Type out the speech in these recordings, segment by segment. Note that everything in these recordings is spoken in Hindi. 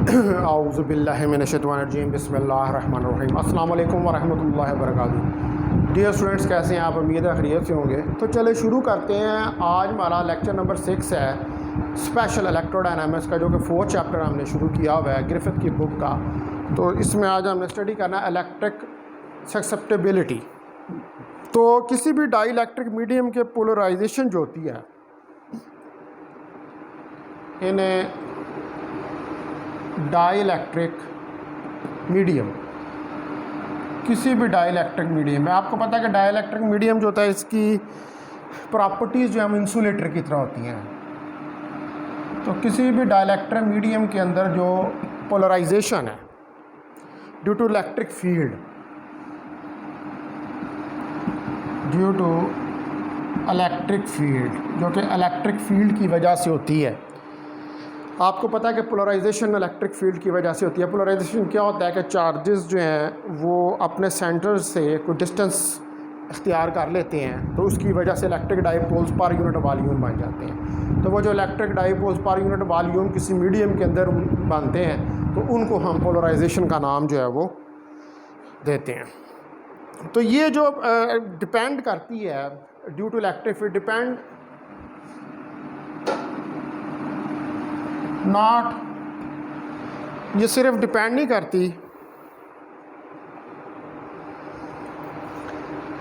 आऊज़ुबिल्लाहिमिनश्शैतानिर्रजीम बिस्मिल्लाहिर्रहमानिर्रहीम अस्सलाम वालेकुम वरहमतुल्लाहि वबरकातुहू। डियर स्टूडेंट्स, कैसे हैं आप? उम्मीद है खैरियत से होंगे। तो चले शुरू करते हैं। आज हमारा लेक्चर नंबर 6 है स्पेशल इलेक्ट्रोडायनामिक्स का, जो कि 4th चैप्टर हमने शुरू किया हुआ है ग्रिफिथ की बुक का। तो इसमें आज हमने स्टडी करना है इलेक्ट्रिक ससेप्टिबिलिटी। तो किसी भी डाई इलेक्ट्रिक मीडियम के पोलराइजेशन जो होती है, इन्हें डाई इलेक्ट्रिक मीडियम, किसी भी डाई इलेक्ट्रिक मीडियम में, आपको पता है कि डाई इलेक्ट्रिक मीडियम जो होता है इसकी प्रॉपर्टीज़ जो है इंसुलेटर की तरह होती हैं। तो किसी भी डाई इलेक्ट्रिक मीडियम के अंदर जो पोलराइजेशन है ड्यू टू इलेक्ट्रिक फील्ड, जो कि इलेक्ट्रिक फील्ड की वजह से होती है। आपको पता है कि पोलराइजेशन इलेक्ट्रिक फील्ड की वजह से होती है। पोलराइजेशन क्या होता है कि चार्जेस जो हैं वो अपने सेंटर से कोई डिस्टेंस इख्तियार कर लेते हैं, तो उसकी वजह से electric dipoles per unit volume बन जाते हैं। तो वो जो electric dipoles per unit volume किसी मीडियम के अंदर बनते हैं, तो उनको हम पोलराइजेशन का नाम जो है वो देते हैं। तो ये जो डिपेंड करती है due to electric field, depend not, ये सिर्फ डिपेंड नहीं करती,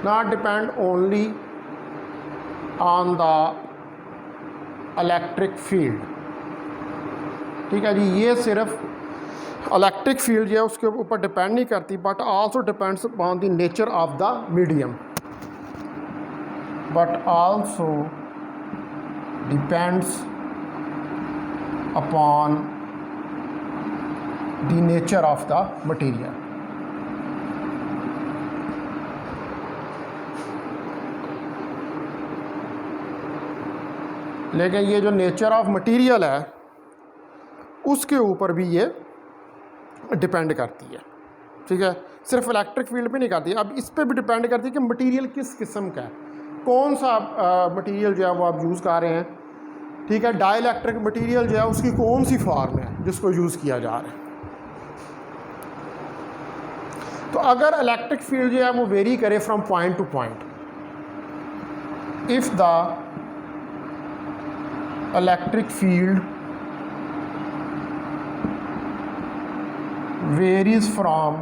not depend only on the electric field. ठीक है जी, ये सिर्फ इलेक्ट्रिक फील्ड जो है उसके ऊपर डिपेंड नहीं करती, but also depends upon the nature of the medium, but also depends upon the nature of the material। लेकिन ये जो नेचर ऑफ मटेरियल है उसके ऊपर भी ये डिपेंड करती है। ठीक है, सिर्फ इलेक्ट्रिक फील्ड पे नहीं करती, अब इस पे भी डिपेंड करती है कि मटेरियल किस किस्म का है, कौन सा मटेरियल जो है वो आप यूज़ कर रहे हैं। ठीक है, डाई इलेक्ट्रिक मटीरियल जो है उसकी कौन सी फॉर्म है जिसको यूज़ किया जा रहा है। तो अगर इलेक्ट्रिक फील्ड जो है वो वेरी करे from point to point, if the electric field varies from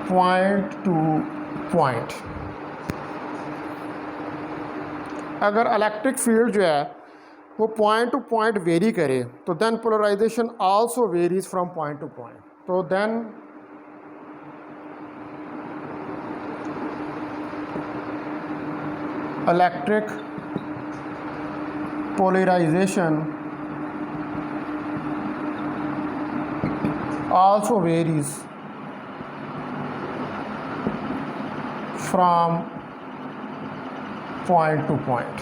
point to point, अगर इलेक्ट्रिक फील्ड जो है वो पॉइंट टू पॉइंट वेरी करे, तो then polarization also varies from point to point. तो then electric polarization also varies from point to point.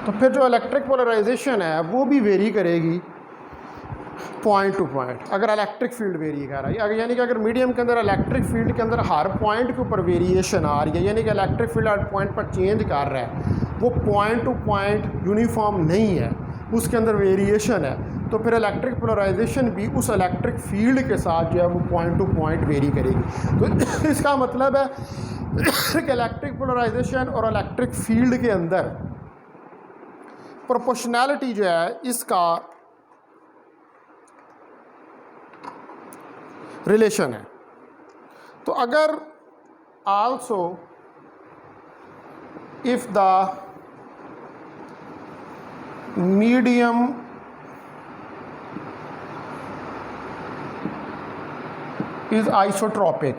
तो फिर जो इलेक्ट्रिक पोलराइजेशन है वो भी वेरी करेगी पॉइंट टू पॉइंट, अगर इलेक्ट्रिक फील्ड वेरी कर रहा है। यानी कि अगर मीडियम के अंदर इलेक्ट्रिक फील्ड के अंदर हर पॉइंट के ऊपर वेरिएशन आ रही है, यानी कि इलेक्ट्रिक फील्ड हर पॉइंट पर चेंज कर रहा है, वो पॉइंट टू पॉइंट यूनिफॉर्म नहीं है, उसके अंदर वेरिएशन है, तो फिर इलेक्ट्रिक पोलराइजेशन भी उस इलेक्ट्रिक फील्ड के साथ जो है वो पॉइंट टू पॉइंट वेरी करेगी। तो इसका मतलब है कि इलेक्ट्रिक पोलराइजेशन और इलेक्ट्रिक फील्ड के अंदर प्रोपोर्शनैलिटी जो है इसका रिलेशन है। तो अगर also if the medium is isotropic,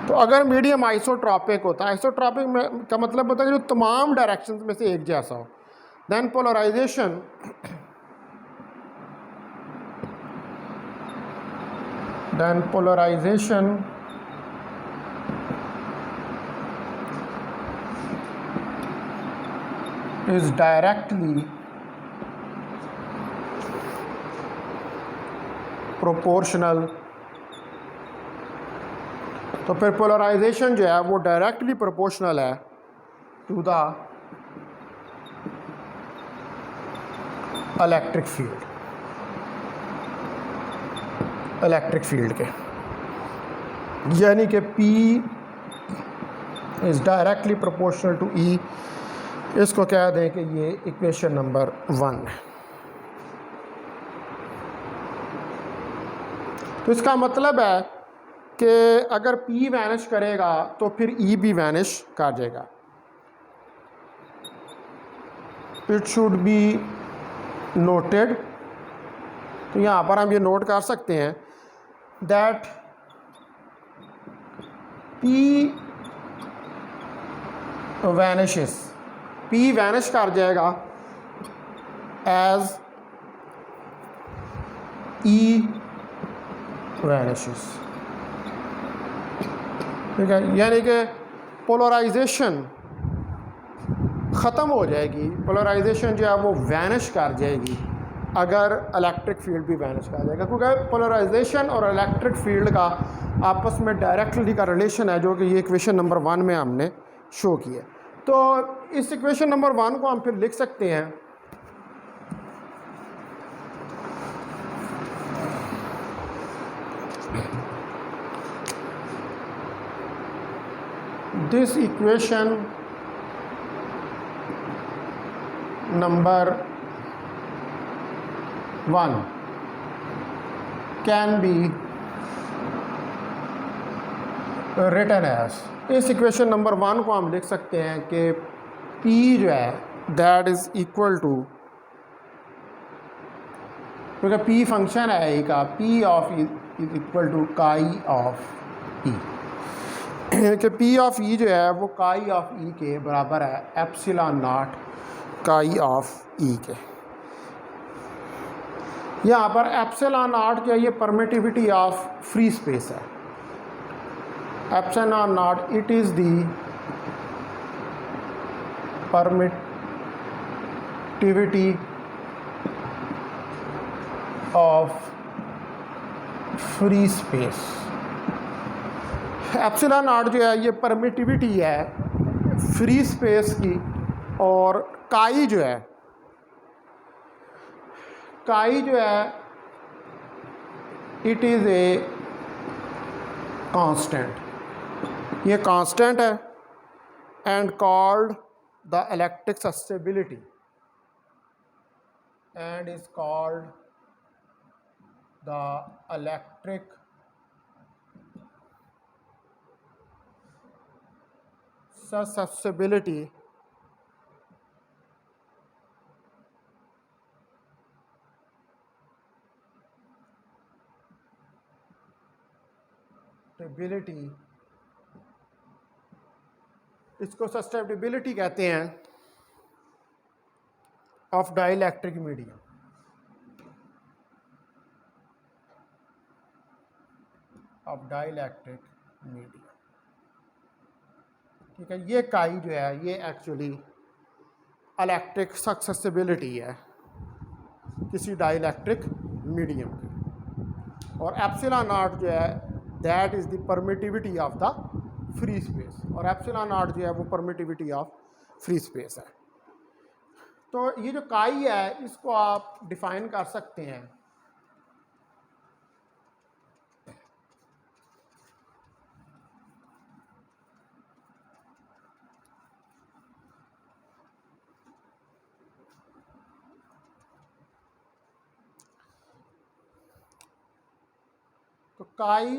तो अगर मीडियम आइसोट्रॉपिक होता है, आइसोट्रॉपिक में का मतलब होता है कि जो तमाम डायरेक्शंस में से एक जैसा हो, then polarisation is directly proportional तो फिर पोलराइजेशन जो है वो डायरेक्टली प्रोपोर्शनल है टू द इलेक्ट्रिक फील्ड के, यानी कि P is directly proportional to E। इसको कह दें कि ये इक्वेशन नंबर 1 है। तो इसका मतलब है कि अगर P वैनिश करेगा तो फिर E भी वैनिश कर जाएगा। इट शुड बी नोटेड, तो यहाँ पर हम ये नोट कर सकते हैं that P vanishes, P vanish कर जाएगा एज E वैनिशेस। ठीक है, यानी कि पोलराइजेशन ख़त्म हो जाएगी, पोलराइजेशन जो है वो वैनिश कर जाएगी अगर इलेक्ट्रिक फील्ड भी वैनिश कर जाएगा, क्योंकि पोलराइजेशन और इलेक्ट्रिक फील्ड का आपस में डायरेक्टली का रिलेशन है, जो कि ये इक्वेशन नंबर 1 में हमने शो किया। तो इस इक्वेशन नंबर 1 को हम फिर लिख सकते हैं this equation number 1 can be written as, इस इक्वेशन नंबर 1 को हम लिख सकते हैं कि P जो है दैट इज़ इक्वल टू, क्योंकि P फंक्शन है E का, P of E is equal to chi of E, कि P ऑफ E जो है वो काई ऑफ E के बराबर है epsilon naught chi of E के। यहाँ पर एप्सिलॉन नॉट जो है ये परमिटिविटी ऑफ फ्री स्पेस है। Epsilon not it is the permittivity of free space. Epsilon not जो है ये परमिटिविटी है फ्री स्पेस की, और काई जो है इट इज़ ए कांस्टेंट, ये कांस्टेंट है and called the electric susceptibility, and is called the electric susceptibility इसको सस्टेबिलिटी कहते हैं ऑफ डाइलेक्ट्रिक मीडियम। ठीक है, ये काई जो है ये एक्चुअली इलेक्ट्रिक सस्टेबिलिटी है किसी डाइलेक्ट्रिक मीडियम की, और एप्सिलॉन नॉट जो है that is the permittivity of the free space, और एप्सिलॉन नॉट जो है वो परमिटिविटी ऑफ फ्री स्पेस है। तो ये जो काई है इसको आप डिफाइन कर सकते हैं तो काई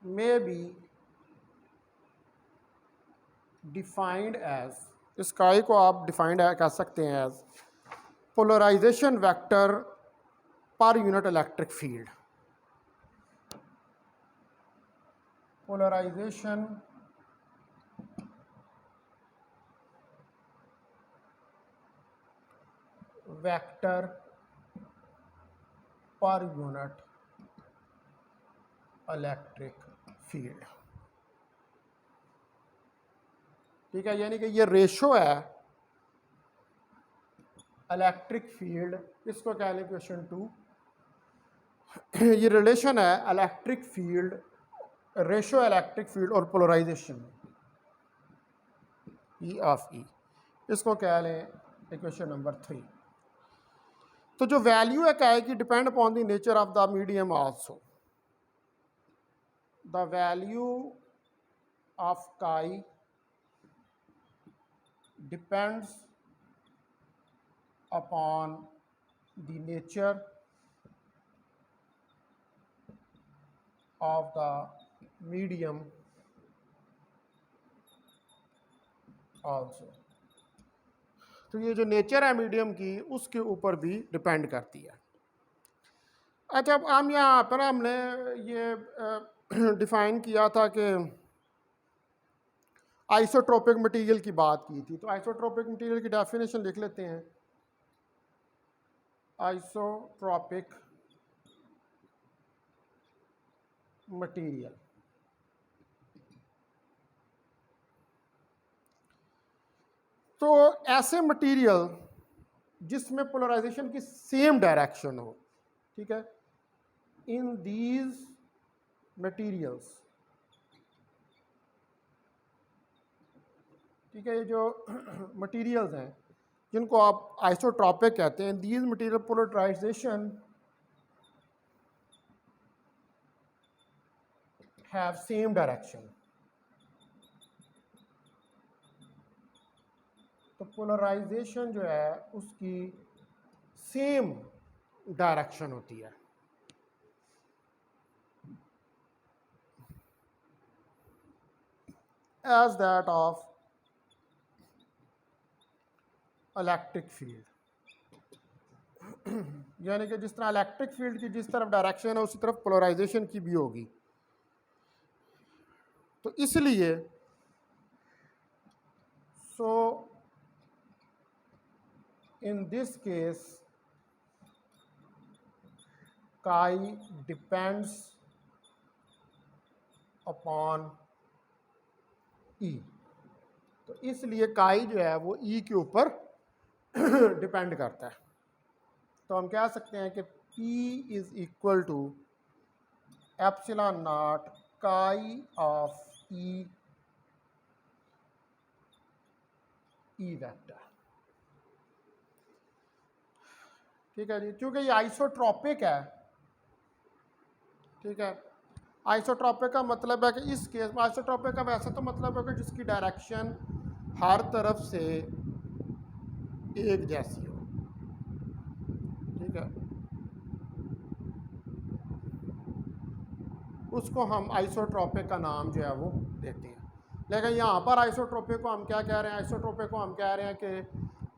में बी डिफाइंड एज, इस काई को आप डिफाइंड कर सकते हैं as polarization vector per unit electric field. Polarization vector per unit electric field. ठीक है, यानी कि ये रेशो है इलेक्ट्रिक फील्ड, इसको कह लें इक्वेशन 2, ये रिलेशन है electric field, ratio electric field और पोलराइजेशन ई ऑफ ई, इसको कह लें इक्वेशन नंबर 3। तो जो वैल्यू है क्या है कि depend upon the nature of the medium also, the value of chi depends upon the nature of the medium also. तो ये जो नेचर है मीडियम की उसके ऊपर भी डिपेंड करती है। अच्छा, अब हम यहाँ पर हमने ये डिफाइन किया था कि आइसोट्रोपिक मटेरियल की बात की थी, तो आइसोट्रोपिक मटेरियल की डेफिनेशन लिख लेते हैं। आइसोट्रोपिक मटेरियल, तो ऐसे मटेरियल जिसमें पोलराइजेशन की सेम डायरेक्शन हो, ठीक है, इन दीज मटेरियल्स, ठीक है, ये जो मटेरियल्स हैं जिनको आप आइसोट्रोपिक कहते हैं, these material polarization have same direction. तो पोलराइजेशन जो है उसकी सेम डायरेक्शन होती है। As that of electric field, यानी कि जिस तरह इलेक्ट्रिक फील्ड की जिस तरफ डायरेक्शन है उसी तरफ पोलराइजेशन की भी होगी। तो इसलिए सो इन दिस केस काई डिपेंड्स अपॉन ई, तो इसलिए काई जो है वो ई के ऊपर डिपेंड करता है। तो हम कह सकते हैं कि P is equal to epsilon naught chi of E vector, ठीक है जी। क्योंकि ये आइसोट्रोपिक है, ठीक है, आइसोट्रोपिक का मतलब है कि इस केस में आइसोट्रोपिक का वैसे तो मतलब है कि जिसकी डायरेक्शन हर तरफ से एक जैसी हो, ठीक है, उसको हम आइसोट्रोपिक का नाम जो है वो देते हैं। लेकिन यहाँ पर आइसोट्रोपिक को हम क्या कह रहे हैं, आइसोट्रोपिक को हम कह रहे हैं कि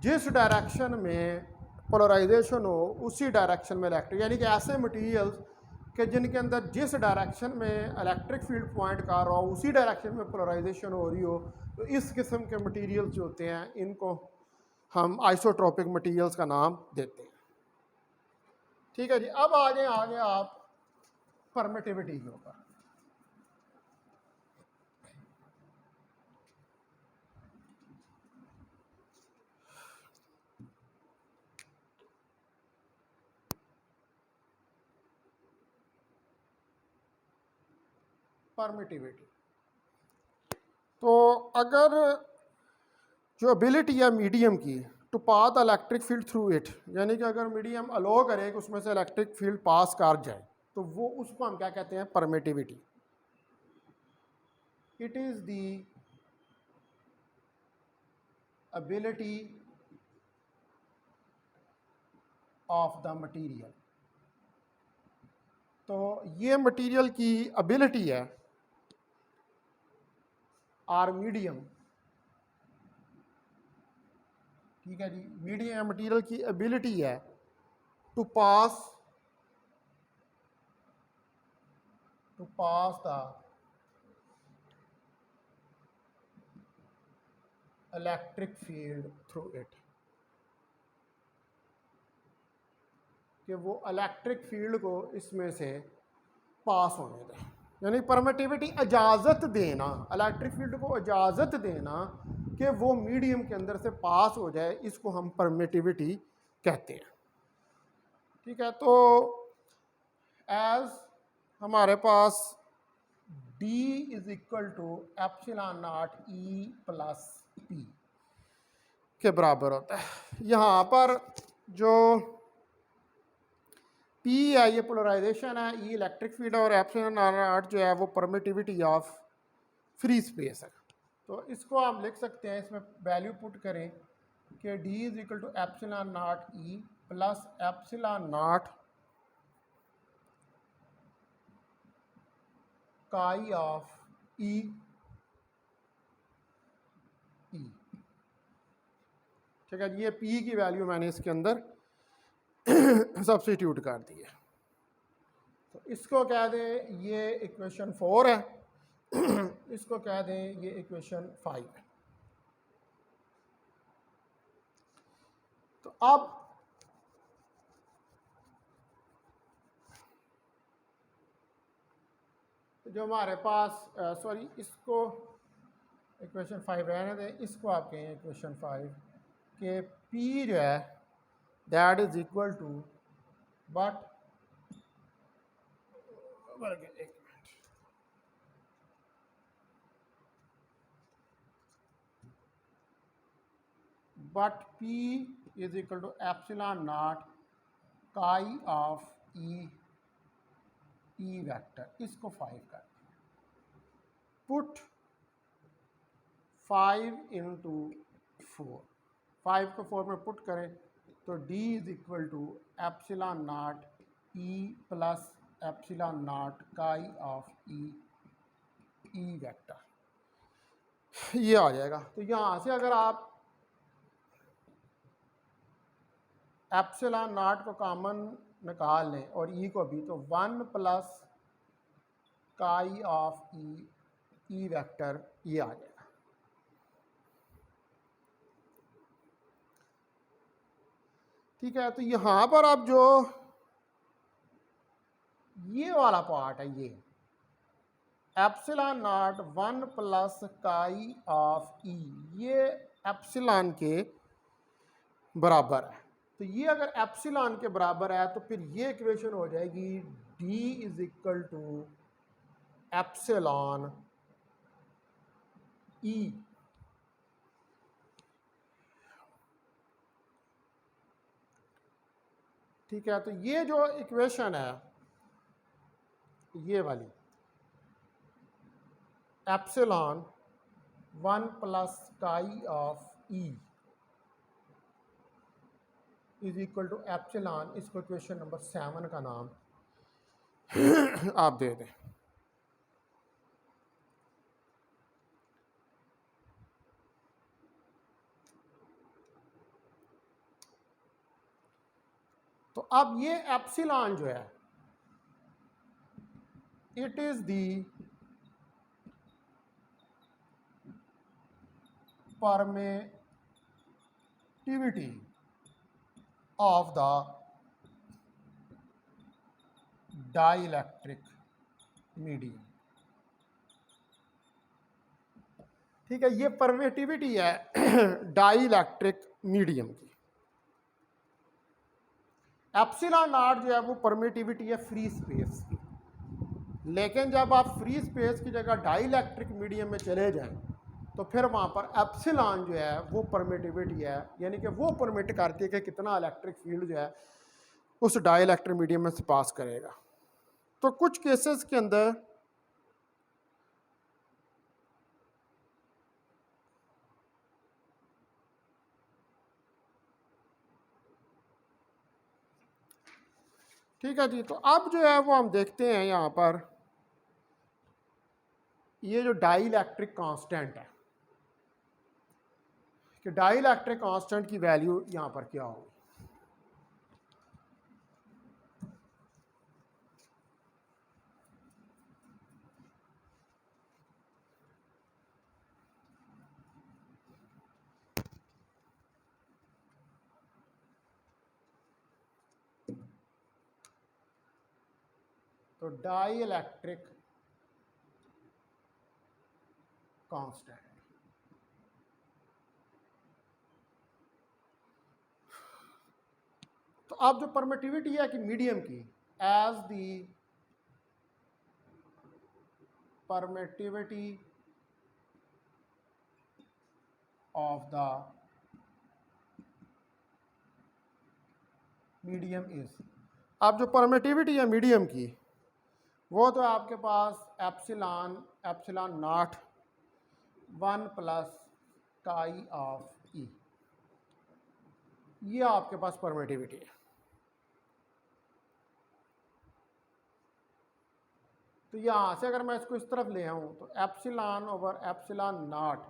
जिस डायरेक्शन में पोलराइजेशन हो उसी डायरेक्शन में इलेक्ट्रिक, यानी कि ऐसे मटेरियल्स कि जिनके अंदर जिस डायरेक्शन में इलेक्ट्रिक फील्ड पॉइंट कर रहा हो उसी डायरेक्शन में पोलराइजेशन हो रही हो, तो इस किस्म के मटेरियल्स जो होते हैं इनको हम आइसोट्रोपिक मटेरियल्स का नाम देते हैं। ठीक है जी। अब आगे आप परमिटिविटी के ऊपर। परमिटिविटी, तो अगर जो एबिलिटी है मीडियम की to pass the electric field through it, यानी कि अगर मीडियम अलो करे कि उसमें से इलेक्ट्रिक फील्ड पास कर जाए, तो वो उसको हम क्या कहते हैं, permittivity. It is the ability of the material, तो ये मटेरियल की एबिलिटी है आर मीडियम, ठीक है जी, मीडियम मटेरियल की एबिलिटी है to pass the electric field through it, कि वो इलेक्ट्रिक फील्ड को इसमें से पास होने दें, यानी परमिटिविटी इजाज़त देना, इलेक्ट्रिक फील्ड को इजाज़त देना कि वो मीडियम के अंदर से पास हो जाए, इसको हम परमिटिविटी कहते हैं। ठीक है, तो एज हमारे पास D is equal to epsilon naught E plus P के बराबर होता है। यहाँ पर जो P है ये पोलराइजेशन है, E इलेक्ट्रिक फील्ड है, और एप्सिलॉन नॉट जो है वो परमिटिविटी ऑफ फ्री स्पेस है। तो इसको हम लिख सकते हैं, इसमें वैल्यू पुट करें कि D is equal to epsilon naught E plus epsilon naught chi of E ठीक है। ये P की वैल्यू मैंने इसके अंदर सब्स्टिट्यूट कर दी है। तो इसको कह दें ये इक्वेशन 4 है, इसको कह दें ये इक्वेशन 5 है। तो अब जो हमारे पास सॉरी इसको इक्वेशन 5 रहने दें, इसको आप कहें इक्वेशन 5 के P जो है that is equal to but P is equal to epsilon naught chi of E vector, इसको 5 कर पुट 5 इंटू 4, 5 को 4 में पुट करें तो D is equal to epsilon naught E plus epsilon naught chi of E vector, ये आ जाएगा। तो यहाँ से अगर आप एप्सिलॉन नॉट को कॉमन निकाल लें और E को भी, तो 1 plus chi of E vector ये आ जाएगा। ठीक है। तो यहाँ पर अब जो ये वाला पार्ट है, ये epsilon not 1 plus chi of E, ये एप्सिलॉन के बराबर है। तो ये अगर एप्सिलॉन के बराबर है तो फिर ये इक्वेशन हो जाएगी D is equal to epsilon E। ठीक है। तो ये जो इक्वेशन है ये वाली epsilon 1 plus chi of E is equal to epsilon, इसको इक्वेशन नंबर 7 का नाम आप दे दें। तो अब ये एप्सिलॉन जो है it is the permittivity of the dielectric medium. ठीक है, ये परमिटिविटी है डाइलेक्ट्रिक मीडियम की। एप्सिलॉन नॉट जो है वो परमिटिविटी है फ्री स्पेस की, लेकिन जब आप फ्री स्पेस की जगह डाइलेक्ट्रिक मीडियम में चले जाएं तो फिर वहाँ पर एप्सिलॉन जो है वो परमिटिविटी है, यानी कि वो परमिट करती है कि कितना इलेक्ट्रिक फील्ड जो है उस डाइलेक्ट्रिक मीडियम में से पास करेगा। तो कुछ केसेस के अंदर ठीक है जी। तो अब जो है वो हम देखते हैं यहाँ पर ये जो डाइलेक्ट्रिक कांस्टेंट है कि डाइलेक्ट्रिक कांस्टेंट की वैल्यू यहाँ पर क्या होगी। तो डाइलेक्ट्रिक कांस्टेंट, तो अब जो परमिटिविटी है कि मीडियम की as the permittivity of the medium is. अब जो परमिटिविटी है मीडियम की, वो तो आपके पास epsilon not 1 plus chi of E, ये आपके पास परमिटिविटी है। तो यहाँ से अगर मैं इसको इस तरफ ले आऊँ तो epsilon over epsilon not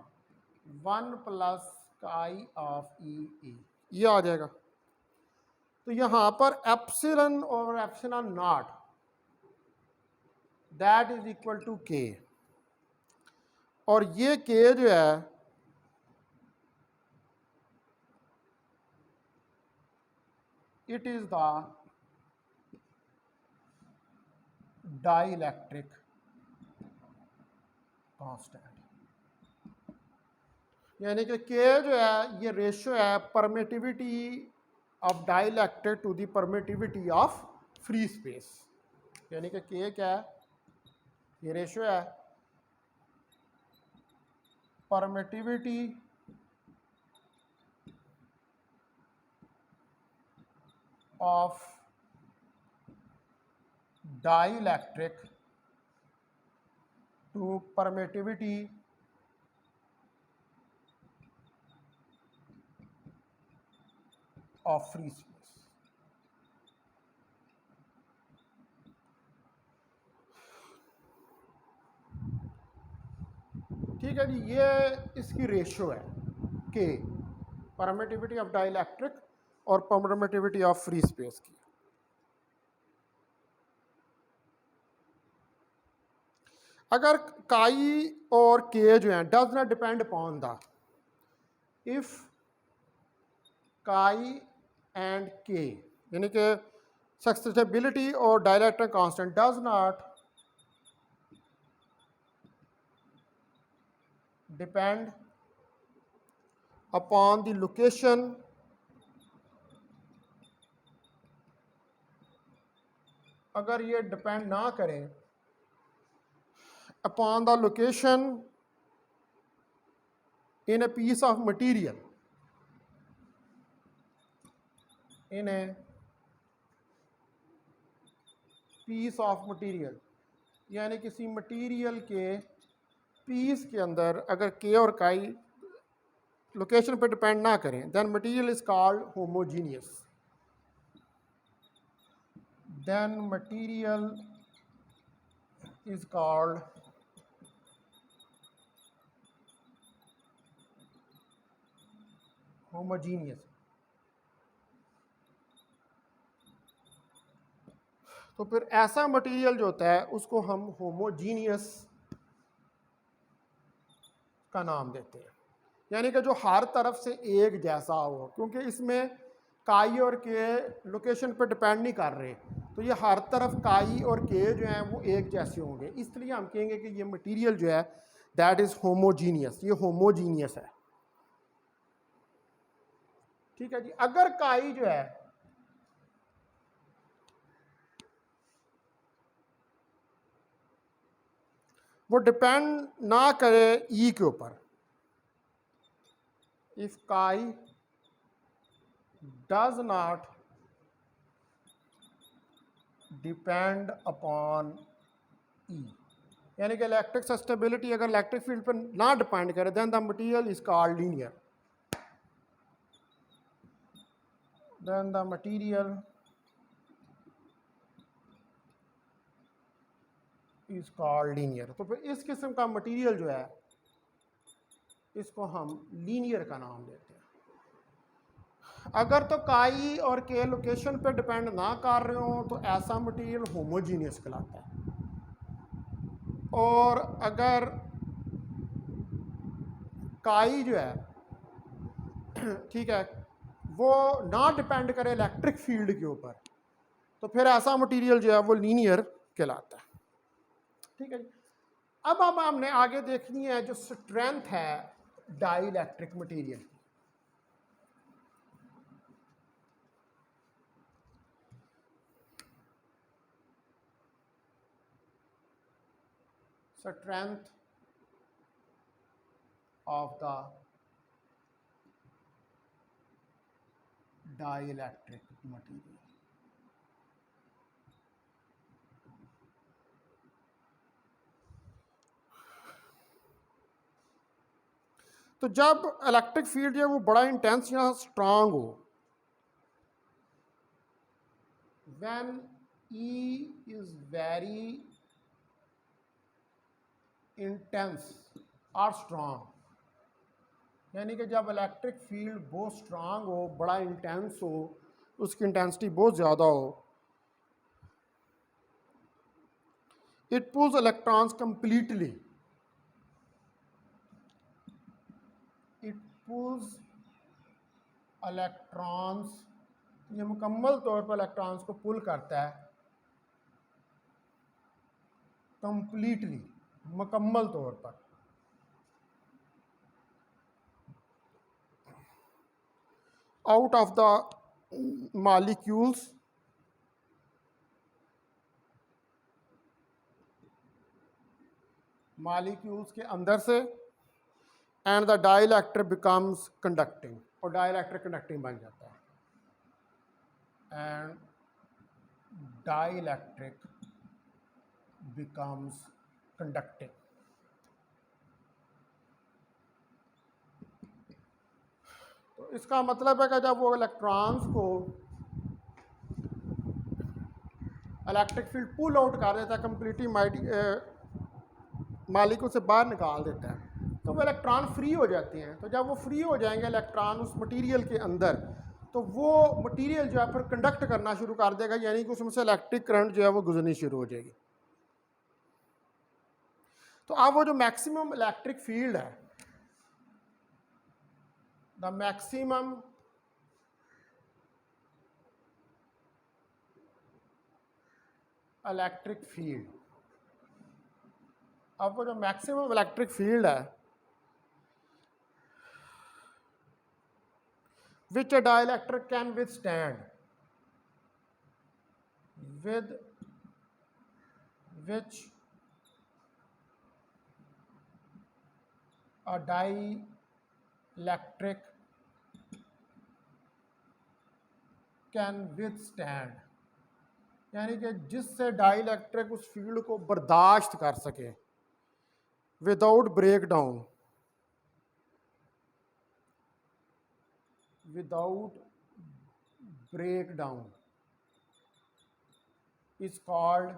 1 plus chi of E, ये आ जाएगा। तो यहाँ पर epsilon over epsilon not that is equal to K, और ये के जो है it is the dielectric constant, यानी कि के जो है ये रेशियो है permittivity of dielectric to the permittivity of free space, यानी कि के क्या है, ये रेशियो है permittivity of dielectric to permittivity of free space. ठीक है जी, ये इसकी रेशियो है के, परमिटिविटी ऑफ डाइलेक्ट्रिक और परमिटिविटी ऑफ फ्री स्पेस की। अगर काई और के जो है does not depend upon the, if chi and K, यानी कि सक्सेसिबिलिटी और dielectric constant does not depend upon the location अगर ये डिपेंड ना करें upon the location in a piece of material, in a piece of material, यानी किसी मटीरियल के पीस के अंदर अगर के और काई लोकेशन पर डिपेंड ना करें, then material is called homogeneous, then material is called homogeneous. तो फिर ऐसा मटेरियल जो होता है उसको हम होमोजीनियस का नाम देते हैं, यानी कि जो हर तरफ से एक जैसा हो, क्योंकि इसमें काई और के लोकेशन पर डिपेंड नहीं कर रहे, तो ये हर तरफ काई और के जो हैं वो एक जैसे होंगे, इसलिए हम कहेंगे कि ये मटेरियल जो है दैट इज होमोजीनियस, ये होमोजीनियस है। ठीक है जी, अगर काई जो है वो डिपेंड ना करे ई के ऊपर, if chi does not depend upon E, यानी कि इलेक्ट्रिक सस्टेबिलिटी अगर इलेक्ट्रिक फील्ड पर ना डिपेंड करे, then the material is called linear, then the material is called linear. तो फिर इस किस्म का मटेरियल जो है इसको हम लीनियर का नाम देते हैं। अगर तो काई और के लोकेशन पे डिपेंड ना कर रहे हो तो ऐसा मटेरियल होमोजीनियस कहलाता है, और अगर काई जो है ठीक है वो ना डिपेंड करे इलेक्ट्रिक फील्ड के ऊपर, तो फिर ऐसा मटेरियल जो है वो लीनियर कहलाता है। ठीक है जी, अब हमने आगे देखनी है जो स्ट्रेंथ है डाइलेक्ट्रिक मटेरियल की। Strength of the dielectric material. तो जब इलेक्ट्रिक फील्ड जो है वो बड़ा इंटेंस या स्ट्रांग हो, when E is very intense और स्ट्रांग, यानी कि जब इलेक्ट्रिक फील्ड बहुत स्ट्रांग हो, बड़ा इंटेंस हो, उसकी इंटेंसिटी बहुत ज़्यादा हो, it pools electrons completely, it pools electrons, ये मुकम्मल तौर पर इलेक्ट्रॉन्स को पुल करता है कंप्लीटली, मुकम्मल तौर पर, आउट ऑफ द मॉलिक्यूल्स के अंदर से, and the dielectric becomes conducting, और डाइलेक्ट्रिक कंडक्टिंग बन जाता है, एंड डाइलेक्ट्रिक बिकम्स कंडक्टिंग। तो इसका मतलब है कि जब वो इलेक्ट्रॉन्स को इलेक्ट्रिक फील्ड पुल आउट कर देता है, कंप्लीटली मालिकों से बाहर निकाल देता है, तो वो इलेक्ट्रॉन फ्री हो जाते हैं। तो जब वो फ्री हो जाएंगे इलेक्ट्रॉन उस मटेरियल के अंदर, तो वो मटेरियल जो है फिर कंडक्ट करना शुरू कर देगा, यानी कि उसमें से इलेक्ट्रिक करंट जो है वो गुजरनी शुरू हो जाएगी। तो अब वो जो मैक्सिमम इलेक्ट्रिक फील्ड है, द मैक्सिमम इलेक्ट्रिक फील्ड, अब वो जो मैक्सिमम इलेक्ट्रिक फील्ड है which a dielectric can withstand, with which a dielectric can withstand, यानी कि जिससे डाइलेक्ट्रिक उस फील्ड को बर्दाश्त कर सके, without breakdown, without breakdown, is called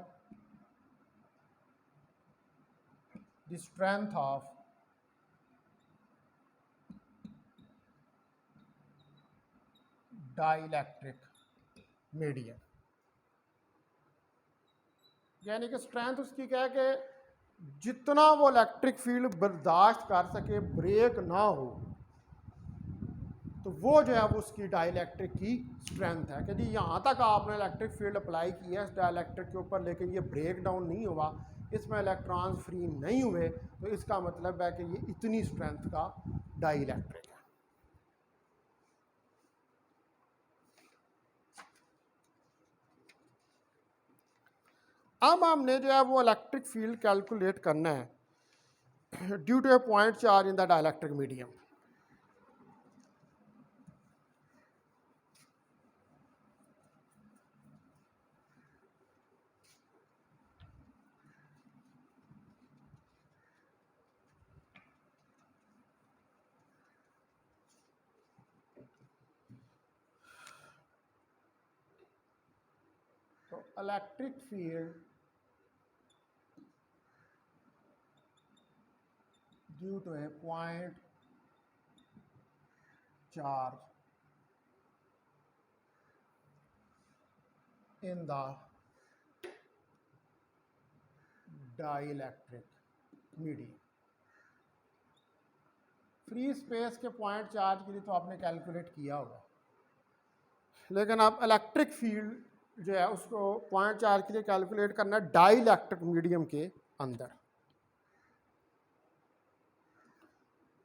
the strength of dielectric medium। यानी कि स्ट्रेंथ उसकी क्या है कि जितना वो इलेक्ट्रिक फील्ड बर्दाश्त कर सके, ब्रेक ना हो, तो वो जो है वो उसकी डाइलेक्ट्रिक की स्ट्रेंथ है कि जी यहाँ तक आपने इलेक्ट्रिक फील्ड अप्लाई किया इस डाइलेक्ट्रिक के ऊपर, लेकिन ये ब्रेक डाउन नहीं हुआ, इसमें इलेक्ट्रॉन्स फ्री नहीं हुए, तो इसका मतलब है कि ये इतनी स्ट्रेंथ का डाइलेक्ट्रिक है। अब हमने जो है वो इलेक्ट्रिक फील्ड कैलकुलेट करना है due to a point charge in the dielectric medium. तो electric field due to a point charge in the dielectric medium. Free space के पॉइंट चार्ज के लिए तो आपने कैलकुलेट किया होगा, लेकिन आप इलेक्ट्रिक फील्ड जो है उसको पॉइंट चार्ज के लिए कैलकुलेट करना है डाइलेक्ट्रिक मीडियम के अंदर।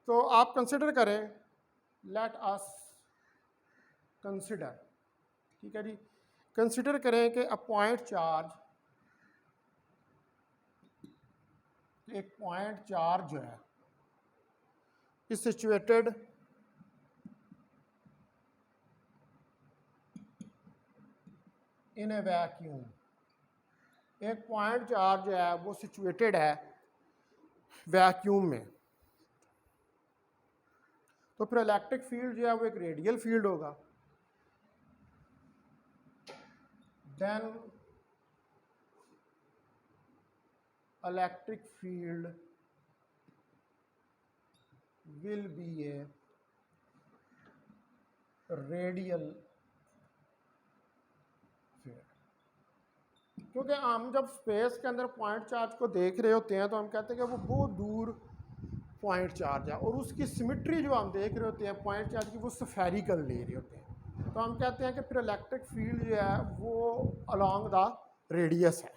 तो आप कंसिडर करें, लेट अस कंसिडर, ठीक है जी, कंसिडर करें कि अ पॉइंट चार्ज एक पॉइंट चार्ज जो है is situated in A vacuum, एक पॉइंट चार्ज जो है वो सिचुएटेड है वैक्यूम में, तो फिर इलेक्ट्रिक फील्ड जो है वो एक रेडियल फील्ड होगा। Then electric field will be a radial field. क्योंकि हम जब स्पेस के अंदर पॉइंट चार्ज को देख रहे होते हैं तो हम कहते हैं कि वो बहुत दूर पॉइंट चार्ज है, और उसकी सिमेट्री जो हम देख रहे होते हैं पॉइंट चार्ज की वो स्फेरिकल ले रहे होते हैं, तो हम कहते हैं कि फिर इलेक्ट्रिक फील्ड जो है वो अलोंग द रेडियस है।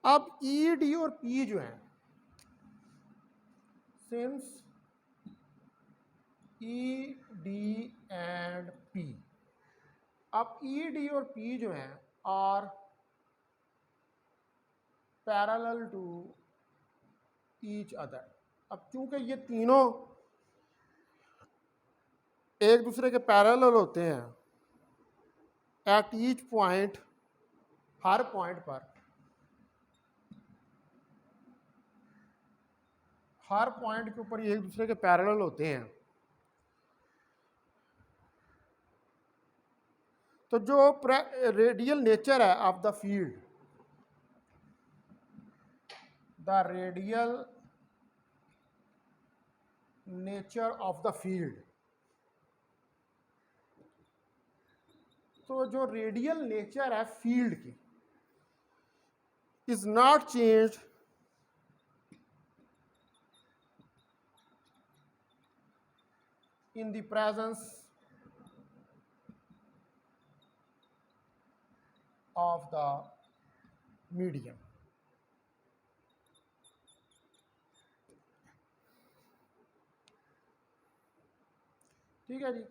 अब ई डी और पी जो हैं, since E D and P, अब ई डी और पी जो हैं are parallel to each other. अब चूंकि ये तीनों एक दूसरे के पैरेलल होते हैं at each point, her point पर, हर पॉइंट के ऊपर ये एक दूसरे के पैरेलल होते हैं, तो जो रेडियल नेचर है of the field, the radial nature of the field, तो जो रेडियल नेचर है फील्ड की is not changed in the presence of the medium। ठीक है जी।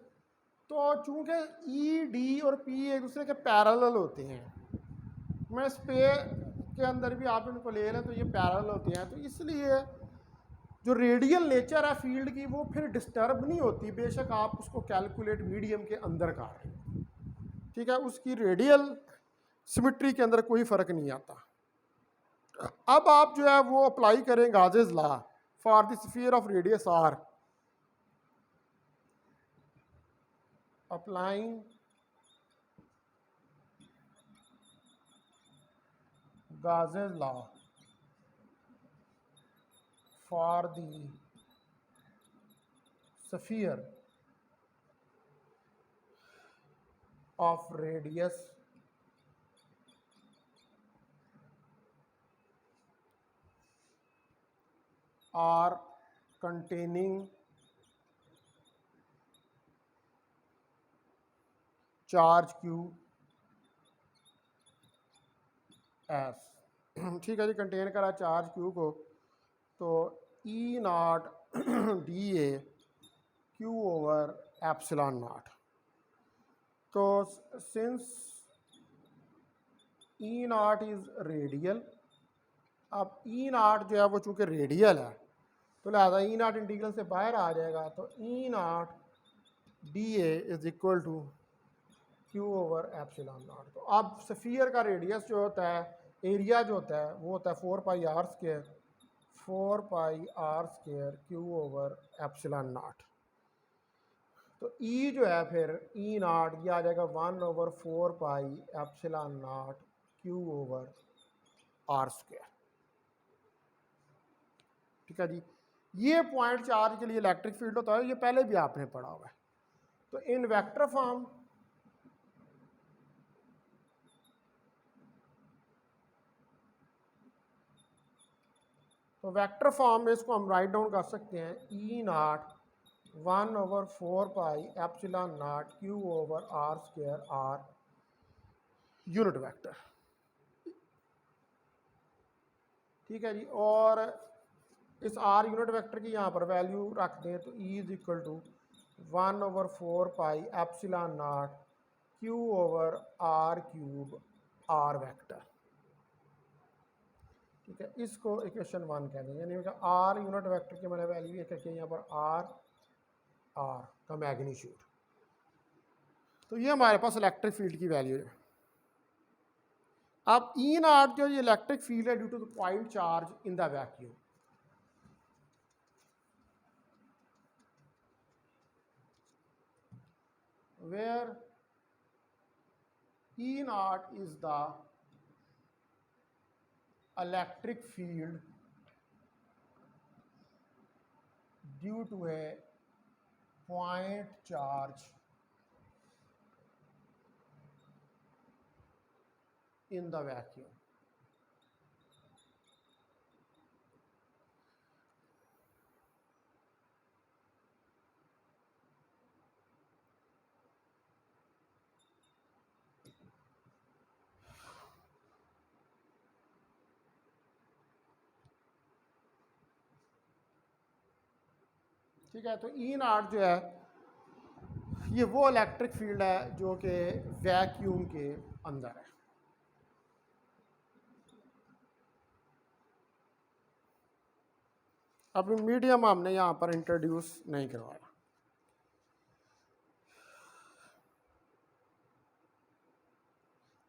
तो चूंकि ई डी और पी एक दूसरे के पैरेलल होते हैं, मैं स्पेस के अंदर भी आप इनको ले लें तो ये पैरेलल होते हैं, तो इसलिए जो रेडियल नेचर है फील्ड की वो फिर डिस्टर्ब नहीं होती, बेशक आप उसको कैलकुलेट मीडियम के अंदर कर रहे हैं। ठीक है, उसकी रेडियल सिमेट्री के अंदर कोई फर्क नहीं आता। अब आप जो है वो अप्लाई करें Gauss's law for the sphere of radius R, applying Gauss's law for the sphere of radius are containing charge q s। ठीक है जी, कंटेन करा चार्ज q को, तो E not D A Q over epsilon not. तो since E not is radial, अब ई नॉट जो है वो चूँकि रेडियल है तो लिहाजा ई नॉट इंटीग्रल से बाहर आ जाएगा, तो E not D A is equal to Q over epsilon not. तो अब स्फीयर का रेडियस जो होता है, एरिया जो होता है वो होता है 4 pi R square, 4 pi R square Q over epsilon not. तो ई जो है फिर ई नॉट ये आ जाएगा 1 over 4 pi epsilon not Q over R square. ठीक है जी, ये पॉइंट चार्ज के लिए इलेक्ट्रिक फील्ड होता है, ये पहले भी आपने पढ़ा हुआ है। तो इन वेक्टर फॉर्म तो वेक्टर फॉर्म में इसको हम राइट डाउन कर सकते हैं E not 1 over 4 pi epsilon not Q over R square R unit vector. ठीक है जी, और इस आर यूनिट वेक्टर की यहाँ पर वैल्यू रख दें तो E is equal to 1 over 4 pi epsilon not Q over R cube R vector, ठीक है, इसको इक्वेशन 1 कह देंगे, यानी कि आर यूनिट वेक्टर की मैंने वैल्यू ये क्या यहाँ पर आर का मैग्नीट्यूड। तो ये हमारे पास इलेक्ट्रिक फील्ड की वैल्यू है। अब ई नॉट जो ये इलेक्ट्रिक फील्ड है due to the point charge in the vacuum, where E naught is the electric field due to a point charge in the vacuum. ठीक है, तो ई नॉट जो है ये वो इलेक्ट्रिक फील्ड है जो कि वैक्यूम के अंदर है। अब मीडियम हमने यहाँ पर इंट्रोड्यूस नहीं करवाया।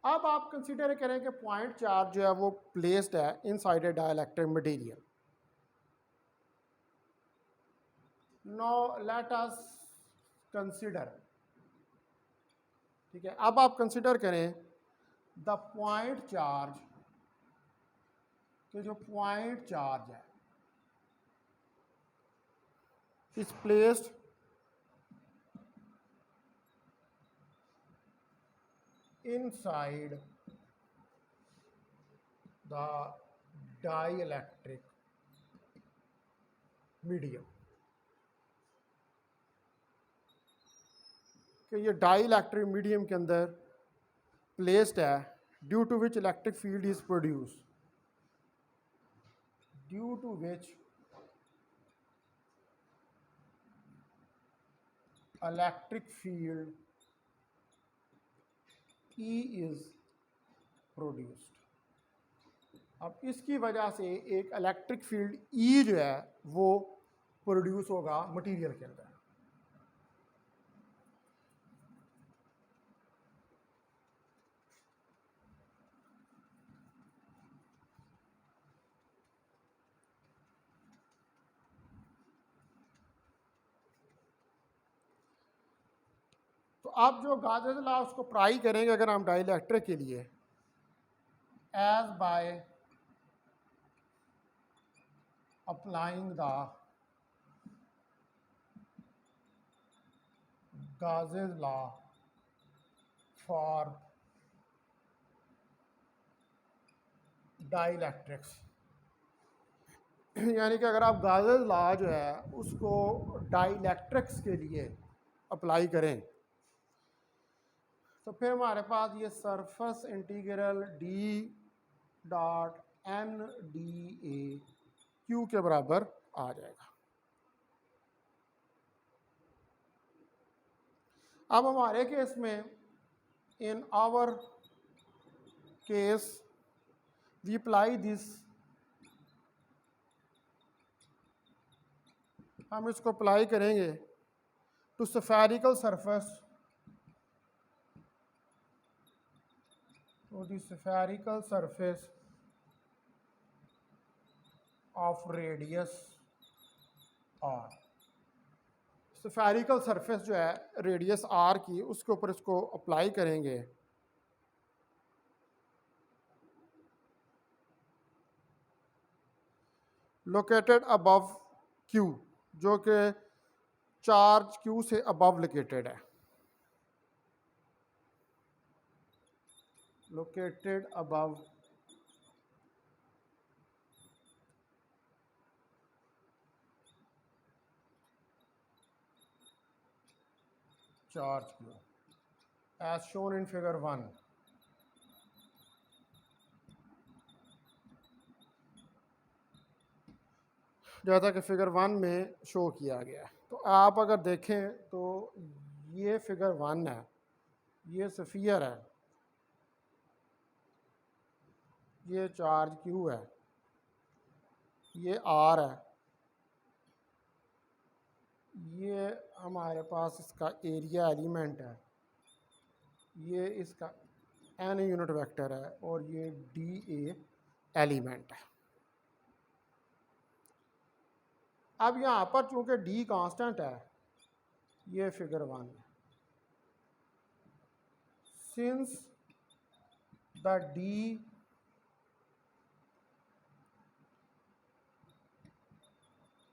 अब आप कंसीडर करें कि पॉइंट चार्ज जो है वो प्लेस्ड है inside a dielectric material. Now let us consider, ठीक है, अब आप कंसिडर करें द पॉइंट चार्ज, कि जो पॉइंट चार्ज है is placed inside the dielectric medium, कि ये डाइलेक्ट्रिक मीडियम के अंदर प्लेस्ड है, due to which electric field is produce, due to which electric field E is produced. अब इसकी वजह से एक इलेक्ट्रिक फील्ड E जो है वो प्रोड्यूस होगा मटेरियल के अंदर। तो आप जो गाजेस लॉ उसको अप्लाई करेंगे अगर हम डाइलेक्ट्रिक के लिए, as by applying the Gauss's law for dielectrics, यानी कि अगर आप गाजेस लॉ जो है उसको डाइलेक्ट्रिक्स के लिए अप्लाई करें तो फिर हमारे पास ये surface integral D dot N D A Q के बराबर आ जाएगा। अब हमारे केस में, in our case we apply this, हम इसको अप्लाई करेंगे to spherical surface, to the spherical surface of radius r। Spherical surface जो है रेडियस r की, उसके ऊपर इसको अप्लाई करेंगे। लोकेटेड अबव q, जो कि चार्ज q से अबव लोकेटेड है, located above charge Q as shown in figure 1। जैसा कि फिगर 1 में शो किया गया है। तो आप अगर देखें तो ये फिगर 1 है, ये स्फीयर है, ये चार्ज Q है, ये R है, ये हमारे पास इसका एरिया एलिमेंट है, ये इसका N यूनिट वेक्टर है, और ये DA एलिमेंट है। अब यहाँ पर चूंकि D कांस्टेंट है, ये फिगर 1 है। Since the D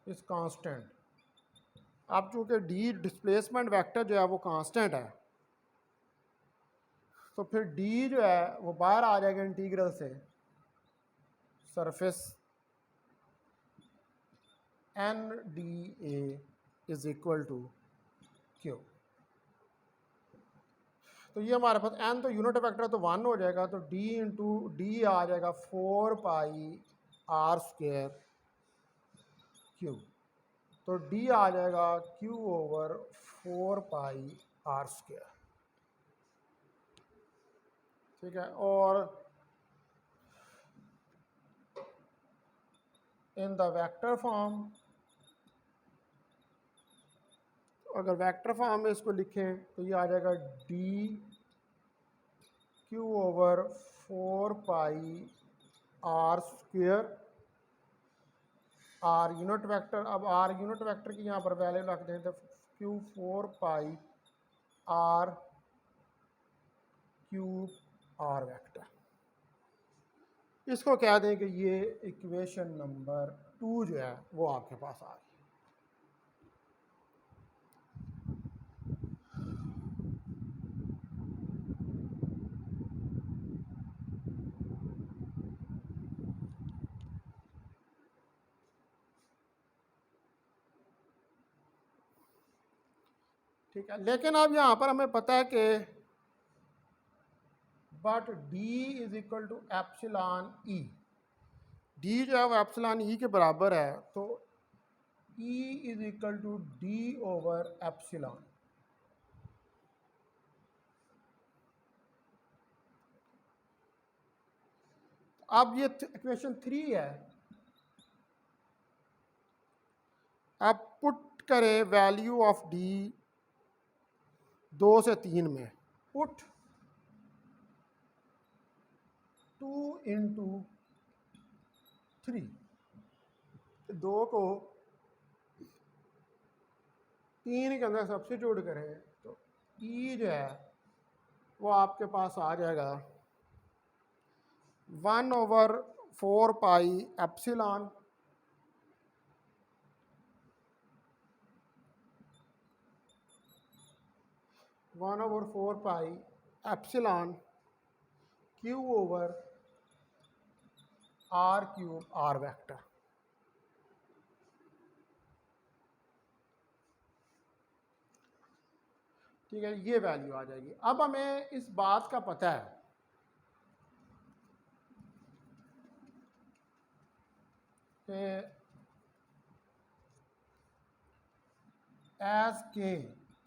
is constant, अब चूंकि D डिस्प्लेसमेंट वेक्टर जो है वो कांस्टेंट है, तो फिर D जो है वो बाहर आ जाएगा इंटीग्रल से, surface NDA is equal to Q। तो ये हमारे पास n तो यूनिट वेक्टर तो 1 हो जाएगा, तो D इंटू डी आ जाएगा 4 पाई R स्क्वायर Q। तो D आ जाएगा Q over 4 pi R square. ठीक है, और इन द वेक्टर फॉर्म, अगर वेक्टर फॉर्म में इसको लिखें तो ये आ जाएगा D Q over 4 pi R square, R unit vector. अब आर यूनिट वेक्टर की यहाँ पर वैल्यू रख दें तो Q 4 pi R cube R vector. इसको कह दें कि ये इक्वेशन नंबर 2 जो है वो आपके पास आ गई। ठीक है, लेकिन अब यहाँ पर हमें पता है कि but D is equal to epsilon E, D जो है वो एप्सिलॉन ई के बराबर है, तो E is equal to D over epsilon. अब ये इक्वेशन 3 है। अब पुट करें वैल्यू ऑफ D 2 से 3 में, पुट 2 इंटू 3, 2 को 3 के अंदर सब्स्टिट्यूट करें तो E जो है वो आपके पास आ जाएगा 1 over 4 pi epsilon Q over R cube R vector. ठीक है, ये वैल्यू आ जाएगी। अब हमें इस बात का पता है कि एज के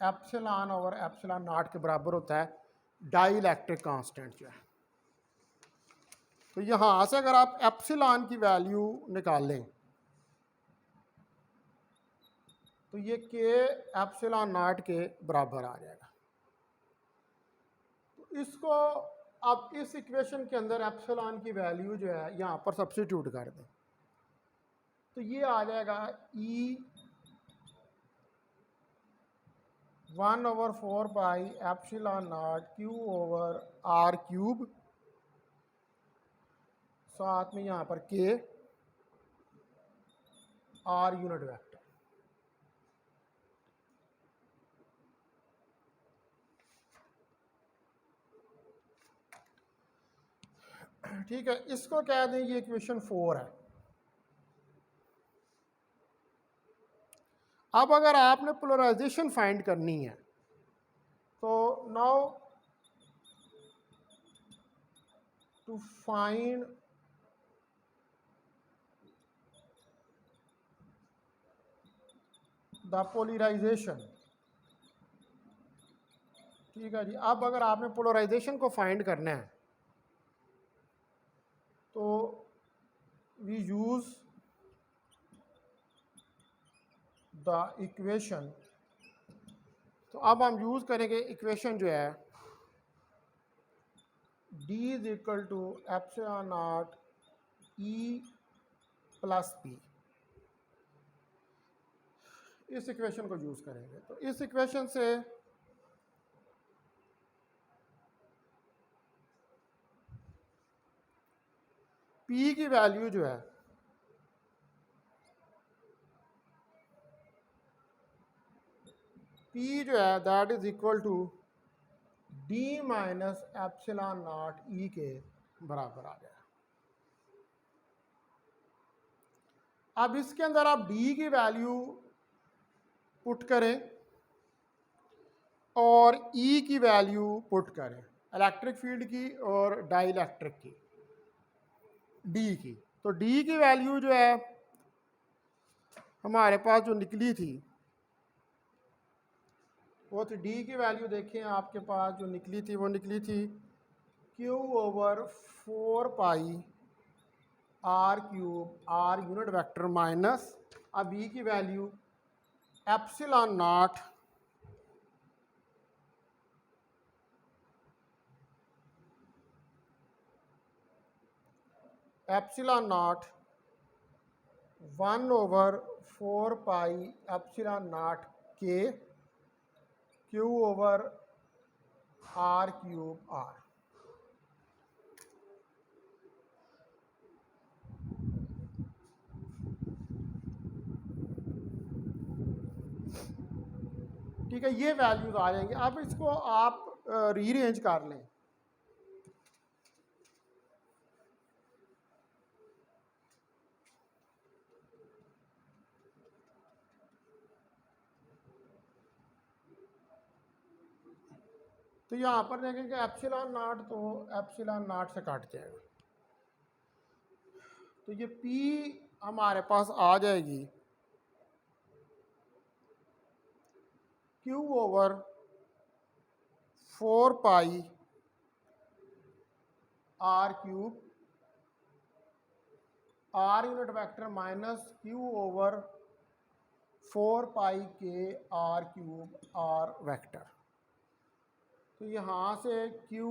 एप्सिलॉन ओवर एप्सिलॉन नॉट के बराबर होता है डाइलेक्ट्रिक कांस्टेंट जो है। तो यहाँ से अगर आप एप्सिलॉन की वैल्यू निकाल लें तो ये के एप्सिलॉन नॉट के बराबर आ जाएगा। तो इसको अब इस इक्वेशन के अंदर एप्सिलॉन की वैल्यू जो है यहाँ पर सब्स्टिट्यूट कर दें तो ये आ जाएगा E 1 over 4 pi epsilon not Q over R cube, साथ में यहाँ पर K R यूनिट वेक्टर। ठीक है, इसको कह दें ये इक्वेशन 4 है। अब अगर आपने पोलराइजेशन फाइंड करनी है तो now to find the polarization. ठीक है जी, अब अगर आपने पोलराइजेशन को फाइंड करना है तो वी यूज़ द इक्वेशन, तो अब हम यूज़ करेंगे इक्वेशन जो है d is equal to epsilon not E plus P, इस इक्वेशन को यूज़ करेंगे। तो इस इक्वेशन से P की वैल्यू जो है P जो है that is equal to d minus epsilon not E के बराबर आ गया। अब इसके अंदर आप d की वैल्यू पुट करें और E की वैल्यू पुट करें, इलेक्ट्रिक फील्ड की और डाई इलेक्ट्रिक की, D की। तो D की वैल्यू जो है हमारे पास जो निकली थी वो थी, D की वैल्यू देखें आपके पास जो निकली थी वो निकली थी Q over 4 pi R cube, R unit vector minus, अब E की value epsilon not epsilon not 1 over 4 pi epsilon naught K Q over R cube R। ठीक है, ये वैल्यूज आ जाएंगे। अब इसको आप रीअरेंज कर लें। तो यहाँ पर देखें कि एप्सिलॉन नॉट तो एप्सिलॉन नॉट से काट जाएगा, तो ये P हमारे पास आ जाएगी Q over 4 pi R cube, R unit vector minus Q over 4 पाई के R क्यूब R वेक्टर। तो यहाँ से Q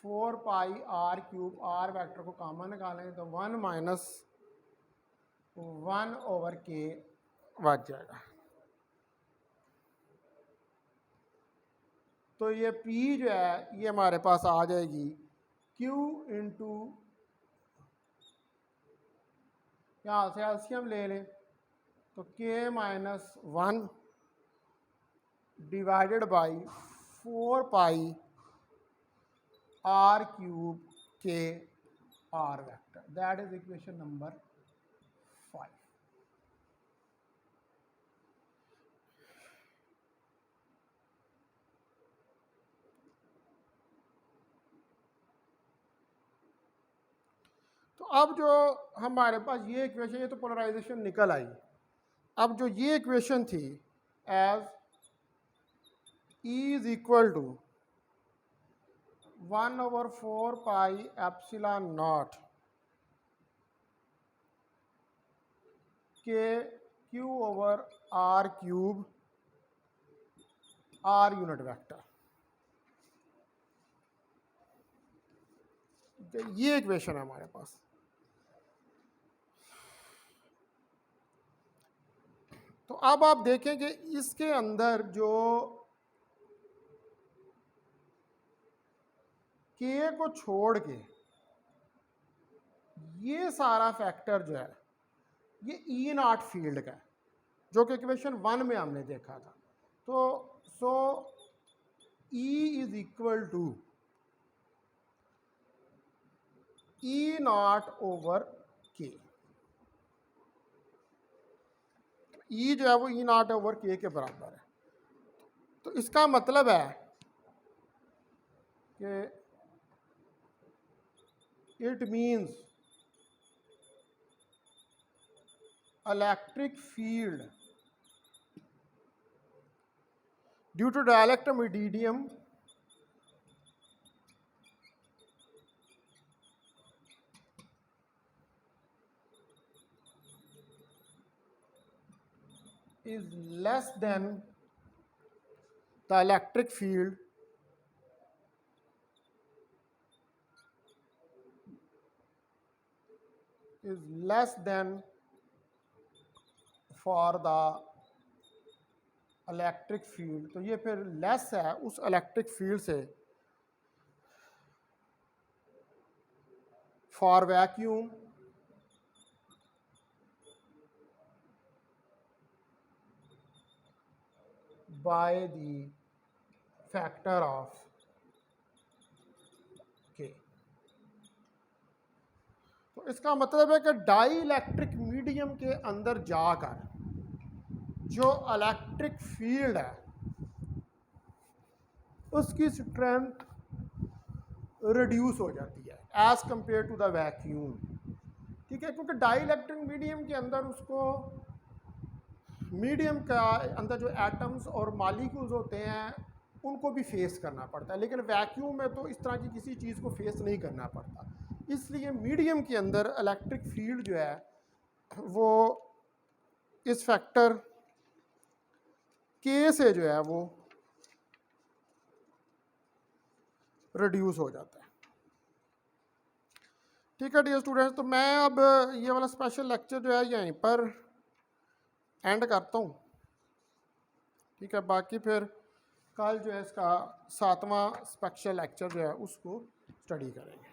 4 pi R cube R vector को कॉमन निकालेंगे तो 1 माइनस 1 ओवर के बच जाएगा। तो ये P जो है ये हमारे पास आ जाएगी Q इंटू, यहाँ से एलसीएम ले लें तो K minus 1 divided by 4 pi R cube के R vector, that is equation number 5। तो अब जो हमारे पास ये इक्वेशन, ये तो पोलराइजेशन निकल आई। अब जो ये इक्वेशन थी as E is equal to 1 over 4 pi epsilon naught K Q over R cube R unit vector, ये इक्वेशन है हमारे पास। तो अब आप देखें कि इसके अंदर जो K को छोड़ के ये सारा फैक्टर जो है ये E नॉट फील्ड का है, जो कि इक्वेशन 1 में हमने देखा था। तो so E is equal to E naught over K, E जो है वो E नॉट ओवर K के बराबर है। तो इसका मतलब है कि it means electric field due to dielectric medium is less than the electric field is less than for the electric field, तो ये फिर लेस है उस इलेक्ट्रिक फील्ड से for vacuum by the factor of के। तो इसका मतलब है कि डाई इलेक्ट्रिक मीडियम के अंदर जाकर जो इलेक्ट्रिक फील्ड है उसकी स्ट्रेंथ रिड्यूस हो जाती है as compare to the vacuum, ठीक है, क्योंकि डाई इलेक्ट्रिक मीडियम के अंदर उसको मीडियम का अंदर जो एटम्स और मॉलिक्यूल्स होते हैं उनको भी फेस करना पड़ता है, लेकिन वैक्यूम में तो इस तरह की किसी चीज़ को फेस नहीं करना पड़ता। इसलिए मीडियम के अंदर इलेक्ट्रिक फील्ड जो है वो इस फैक्टर के से जो है वो रिड्यूस हो जाता है। ठीक है डियर स्टूडेंट्स, तो मैं अब ये वाला स्पेशल लेक्चर जो है यहीं पर एंड करता हूँ, ठीक है। बाकी फिर कल जो है इसका 7वां स्पेशल लेक्चर जो है उसको स्टडी करेंगे।